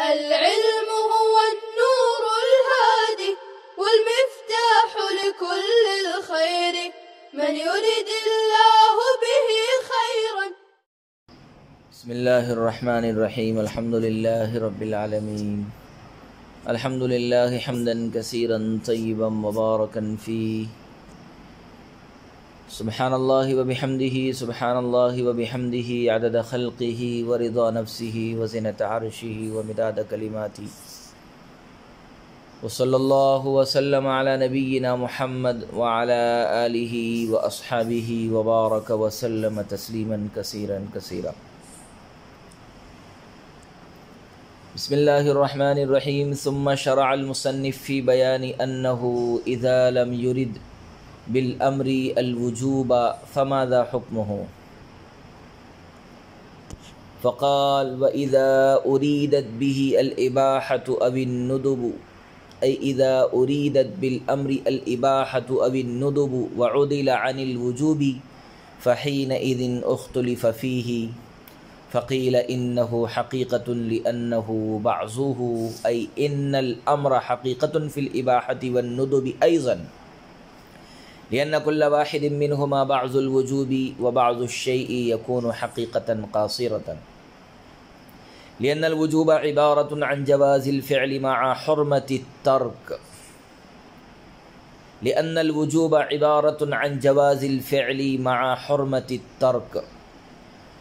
العلم هو النور الهادي والمفتاح لكل الخير من يريد الله به خيرا. بسم الله الرحمن الرحيم. الحمد لله رب العالمين. الحمد لله حمدا كثيرا طيبا مباركا فيه. سبحان الله وبحمده سبحان الله وبحمده عدد خلقه ورضا نفسه وزنة عرشه ومداد كلماته. وصلى الله وسلم على نبينا محمد وعلى آله وأصحابه وبارك وسلم تسليما كثيرا كثيرا. بسم الله الرحمن الرحيم. ثم شرع المصنف في بيان أنه إذا لم يرد بالأمر الوجوب فماذا حكمه؟ فقال: وإذا أريدت به الإباحة أو الندب، أي إذا أريدت بالأمر الإباحة أو الندب وعدل عن الوجوب فحينئذ اختلف فيه، فقيل إنه حقيقة لأنه بعضه، أي إن الأمر حقيقة في الإباحة والندب أيضا، لأن كل واحد منهما بعض الوجوب وبعض الشيء يكون حقيقة قاصرة، لأن الوجوب عبارة عن جواز الفعل مع حرمة الترك، لأن الوجوب عبارة عن جواز الفعل مع حرمة الترك،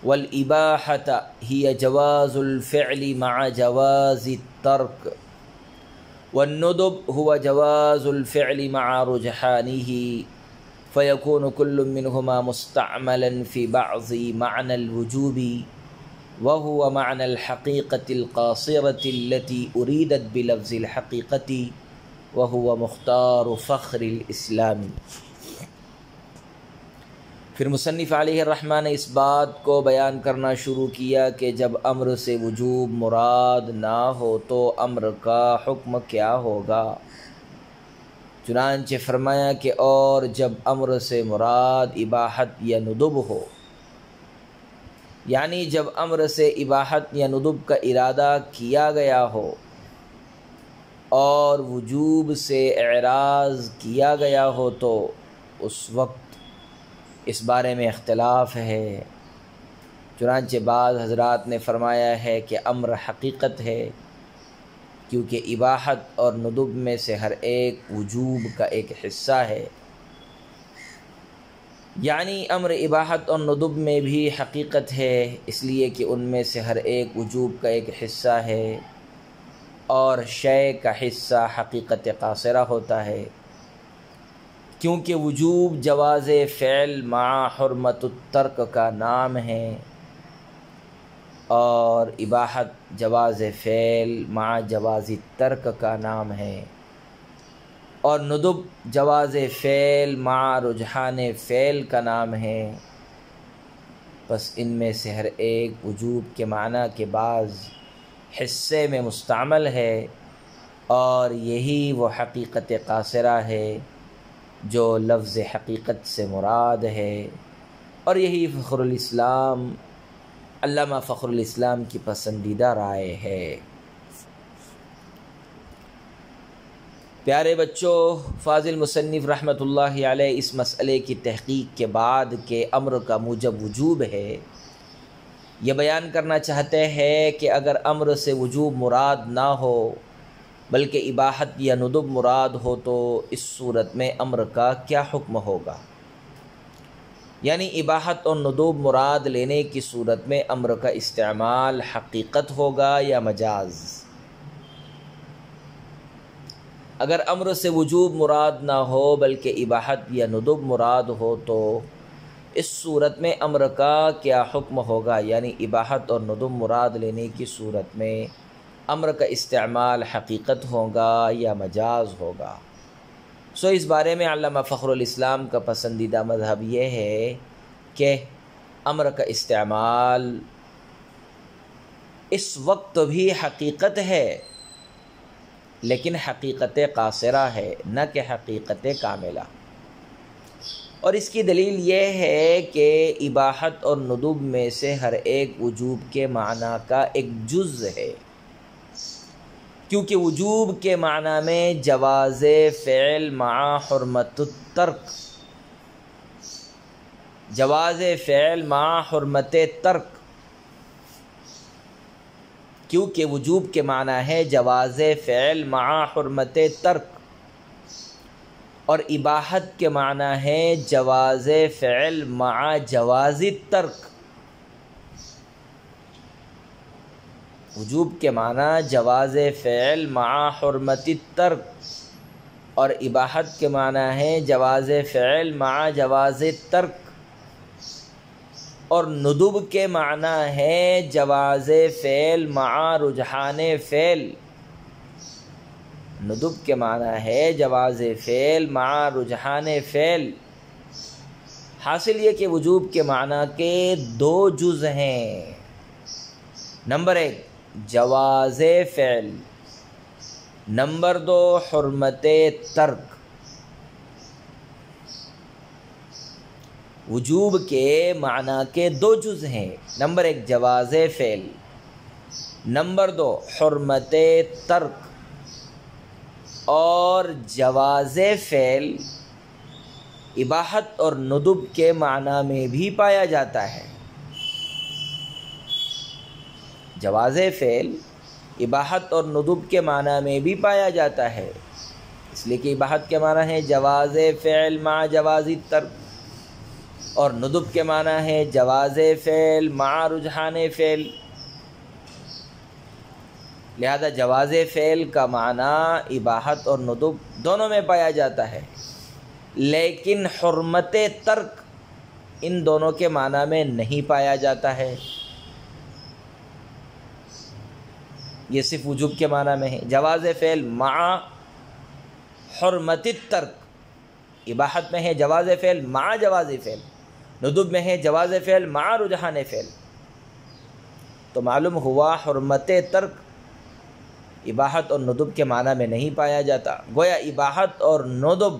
والإباحة هي جواز الفعل مع جواز الترك، والندب هو جواز الفعل مع رجحانه، فيكون كل منهما مستعملا في بعض معنى الوجوب، وهو معنى الحقيقة القاصرة التي أريدت بلفظ الحقيقة، وهو مختار فخر الإسلام. پھر مصنف علیہ الرحمٰن نے اس بات کو بیان کرنا شروع کیا کہ جب امر سے وجوب مراد نہ ہو تو امر کا حکم کیا ہوگا. چنانچہ فرمایا کہ اور جب امر سے مراد اباحت یا ندب ہو، یعنی جب امر سے اباحت یا ندب کا ارادہ کیا گیا ہو اور وجوب سے اعراض کیا گیا ہو تو اس وقت اس بارے میں اختلاف ہے. چنانچہ بعض حضرات نے فرمایا ہے کہ امر حقیقت ہے، کیونکہ اباحت اور ندب میں سے ہر ایک وجوب کا ایک حصہ ہے، یعنی امر اباحت اور ندب میں بھی حقیقت ہے، اس لیے کہ ان میں سے ہر ایک وجوب کا ایک حصہ ہے، اور شے کا حصہ حقیقت قاصرہ ہوتا ہے، کیونکہ وجوب جواز فعل مع حرمت الترک کا نام ہے، اور اباحت جواز فعل مع جواز الترک کا نام ہے، اور ندب جواز فعل مع رجحان فعل کا نام ہے. بس ان میں سے ہر ایک وجوب کے معنی کے بعض حصے میں مستعمل ہے، اور یہی وہ حقیقت قاصرہ ہے جو لفظ حقیقت سے مراد ہے، اور یہی فخر الاسلام علامہ فخر الاسلام کی پسندیدہ رائے ہے. پیارے بچوں، فاضل مصنف رحمۃ اللہ علیہ اس مسئلے کی تحقیق کے بعد کہ امر کا موجب وجوب ہے، یہ بیان کرنا چاہتے ہیں کہ اگر امر سے وجوب مراد نہ ہو بلکہ اباحت یا ندب مراد ہو تو اس صورت میں امر کا کیا حکم ہوگا. یعنی اباحت اور ندب مراد لینے کی صورت میں امر کا استعمال حقیقت ہوگا یا مجاز. اگر امر سے وجوب مراد نہ ہو بلکہ اباحت یا ندب مراد ہو تو اس صورت میں امر کا کیا حکم ہوگا، یعنی اباحت اور ندب مراد لینے کی صورت میں امر کا استعمال حقیقت ہوگا یا مجاز ہوگا. اس بارے میں علامہ فخر الاسلام کا پسندیدہ مذہب یہ ہے کہ امر کا استعمال اس وقت بھی حقیقت ہے لیکن حقیقت قاصرہ ہے، نہ کہ حقیقت کاملہ. اور اس کی دلیل یہ ہے کہ اباحت اور ندب میں سے ہر ایک وجوب کے معنی کا ایک جز ہے، کیونکہ وجوب کے معنی میں جواز فعل مع حرمت الترک، جواز فعل مع حرمت ترک، کیونکہ وجوب کے معنی ہے جواز فعل مع حرمت ترک، اور اباحت کے معنی ہے جواز فعل مع جواز ترک۔ وجوب کے معنی جواز فعل مع حرمت ترک، اور اباحت کے معنی ہے جواز فعل مع جواز ترک، اور ندب کے معنی ہے جواز فعل مع رجحان فعل، ندب کے معنی ہے جواز فعل مع رجحان فعل۔ حاصل یہ کہ وجوب کے معنی کے دو جز ہیں، نمبر 1 جواز فعل، نمبر 2 حرمت ترک۔ وجوب کے معنی کے دو جز ہیں، نمبر 1 جواز فعل، نمبر 2 حرمت ترک۔ اور جواز فعل اباحت اور ندب کے معنی میں بھی پایا جاتا ہے، جواز فعل اباحت اور ندب کے معنی میں بھی پایا جاتا ہے، اس لیے کہ اباحت کے معنی ہے جواز فعل مع جواز ترک، اور ندب کے معنی ہے جواز فعل مع رجحان فعل۔ لہذا جواز فعل کا معنی اباحت اور ندب دونوں میں پایا جاتا ہے، لیکن حرمت ترک ان دونوں کے معنی میں نہیں پایا جاتا ہے، یہ صرف وجوب کے معنی میں ہے۔ جواز فعل مع حرمت ترک اباحت میں ہے جواز فعل مع جواز فعل، ندب میں ہے جواز فعل مع رجحان فعل۔ تو معلوم ہوا حرمت ترک اباحت اور ندب کے معنی میں نہیں پایا جاتا، گویا اباحت اور ندب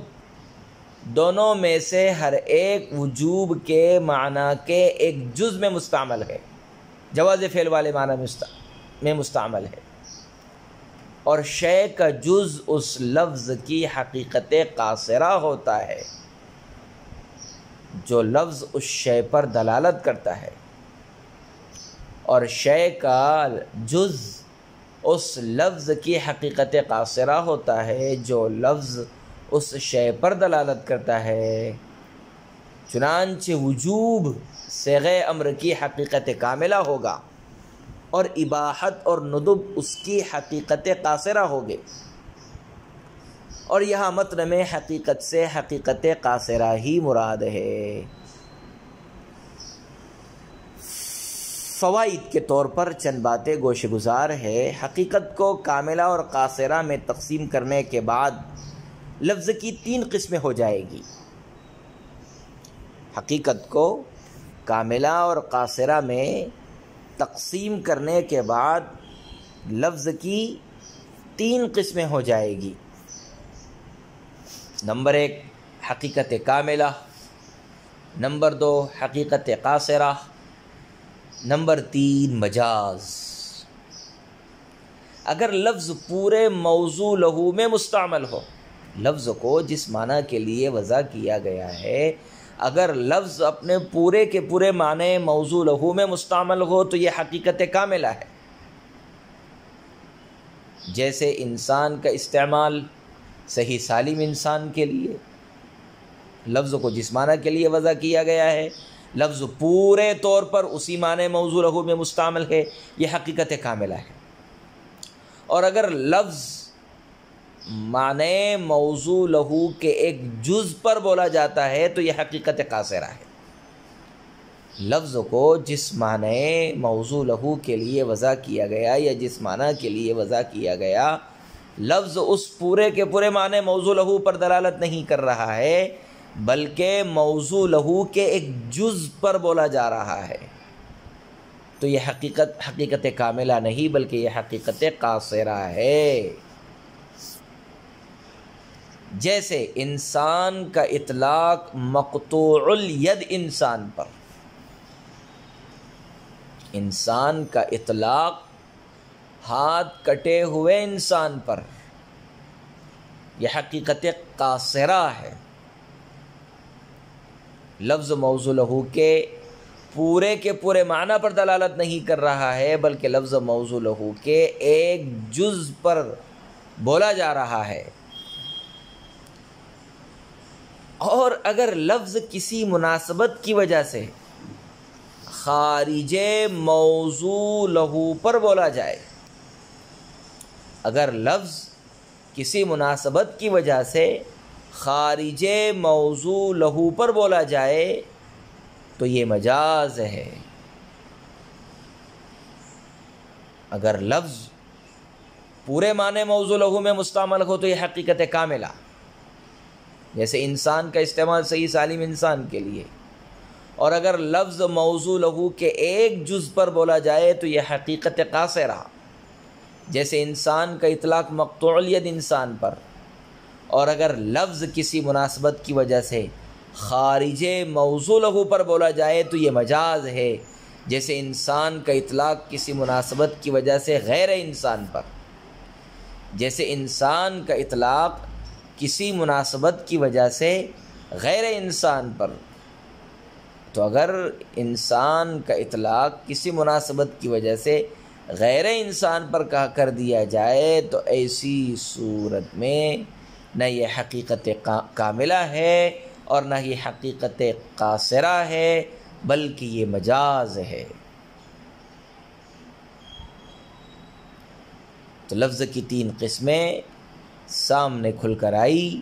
دونوں میں سے ہر ایک وجوب کے معنی کے ایک جز میں مستعمل ہے، جواز فعل والے معنی میں مستعمل ہے، اور شے کا جز اس لفظ کی حقیقت قاصرہ ہوتا ہے، جو لفظ اس شے پر دلالت کرتا ہے، اور شے کا جز اس لفظ کی حقیقت قاصرہ ہوتا ہے جو لفظ اس شے پر دلالت کرتا ہے۔ چنانچہ وجوب صیغہ امر کی حقیقت کاملہ ہوگا، اور اباحت اور ندب اس کی حقیقت قاصرہ ہوگے، اور یہاں متن میں حقیقت سے حقیقت قاصرہ ہی مراد ہے۔ فوائد کے طور پر چند باتیں گوشہ گزار ہے۔ حقیقت کو کاملہ اور قاصرہ میں تقسیم کرنے کے بعد لفظ کی 3 قسمیں ہو جائے گی۔ حقیقت کو کاملہ اور قاصرہ میں تقسیم کرنے کے بعد لفظ کی 3 قسمیں ہو جائے گی۔ نمبر 1 حقیقت کاملہ، نمبر 2 حقیقت قاصرہ، نمبر 3 مجاز۔ اگر لفظ پورے موضوع لہو میں مستعمل ہو، لفظ کو جس معنی کے لیے وضع کیا گیا ہے اگر لفظ اپنے پورے کے پورے معنی موضوع لہو میں مستعمل ہو تو یہ حقیقت کاملہ ہے۔ جیسے انسان کا استعمال صحیح سالم انسان کے لیے، لفظ کو جس معنی کے لیے وضع کیا گیا ہے لفظ پورے طور پر اسی معنی موضوع لہو میں مستعمل ہے، یہ حقیقت کاملہ ہے۔ اور اگر لفظ معنی موضوع لہو کے ایک جز پر بولا جاتا ہے تو یہ حقیقت قاصرہ ہے۔ لفظ کو جس معنی موضوع لہو کے لیے وضع کیا گیا یا جس معنی کے لیے وضع کیا گیا لفظ اس پورے کے پورے معنی موضوع لہو پر دلالت نہیں کر رہا ہے بلکہ موضوع لہو کے ایک جز پر بولا جا رہا ہے، تو یہ حقیقت کاملہ نہیں بلکہ یہ حقیقت قاصرہ ہے۔ جیسے انسان کا اطلاق مقطوع الید انسان پر، انسان کا اطلاق ہاتھ کٹے ہوئے انسان پر، یہ حقیقت قاصرہ ہے۔ لفظ موضوع لہو کے پورے معنی پر دلالت نہیں کر رہا ہے، بلکہ لفظ موضوع لہو کے ایک جز پر بولا جا رہا ہے۔ اور اگر لفظ کسی مناسبت کی وجہ سے خارج موضوع لہو پر بولا جائے، اگر لفظ کسی مناسبت کی وجہ سے خارج موضوع لہو پر بولا جائے تو یہ مجاز ہے۔ اگر لفظ پورے معنی موضوع لہو میں مستعمل ہو تو یہ حقیقت کاملہ، جیسے انسان کا استعمال صحیح سالم انسان کے لیے، اور اگر لفظ موضوع لہو کے ایک جز پر بولا جائے تو یہ حقیقت قاصرہ، جیسے انسان کا اطلاق مقطوع الید انسان پر، اور اگر لفظ کسی مناسبت کی وجہ سے خارج موضوع لہو پر بولا جائے تو یہ مجاز ہے، جیسے انسان کا اطلاق کسی مناسبت کی وجہ سے غیر انسان پر، جیسے انسان کا اطلاق کسی مناسبت کی وجہ سے غیر انسان پر۔ تو اگر انسان کا اطلاق کسی مناسبت کی وجہ سے غیر انسان پر کر دیا جائے تو ایسی صورت میں نہ یہ حقیقت کاملہ ہے اور نہ یہ حقیقت قاصرہ ہے، بلکہ یہ مجاز ہے۔ تو لفظ کی 3 قسمیں سامنے کھل کر آئی۔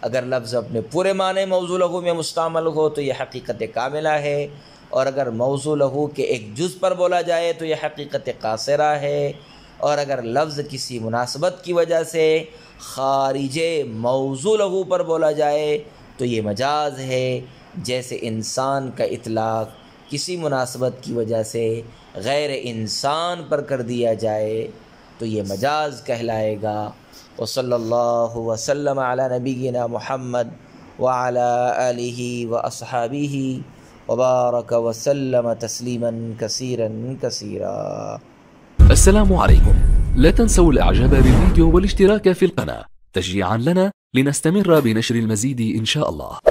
اگر لفظ اپنے پورے معنی موضوع لہو میں مستعمل ہو تو یہ حقیقت کاملہ ہے، اور اگر موضوع لہو کے ایک جز پر بولا جائے تو یہ حقیقت قاصرہ ہے، اور اگر لفظ کسی مناسبت کی وجہ سے خارج موضوع لہو پر بولا جائے تو یہ مجاز ہے، جیسے انسان کا اطلاق کسی مناسبت کی وجہ سے غیر انسان پر کر دیا جائے تو یہ مجاز کہلائے گا۔ وصلی اللہ وسلم علی نبینا محمد وعلی آلہ واصحابہ وبارک وسلم تسلیما کثیرا کثیرا۔ السلام عليكم. لا تنسوا الاعجاب بالفيديو والاشتراك في القناة تشجيعا لنا لنستمر بنشر المزيد إن شاء الله.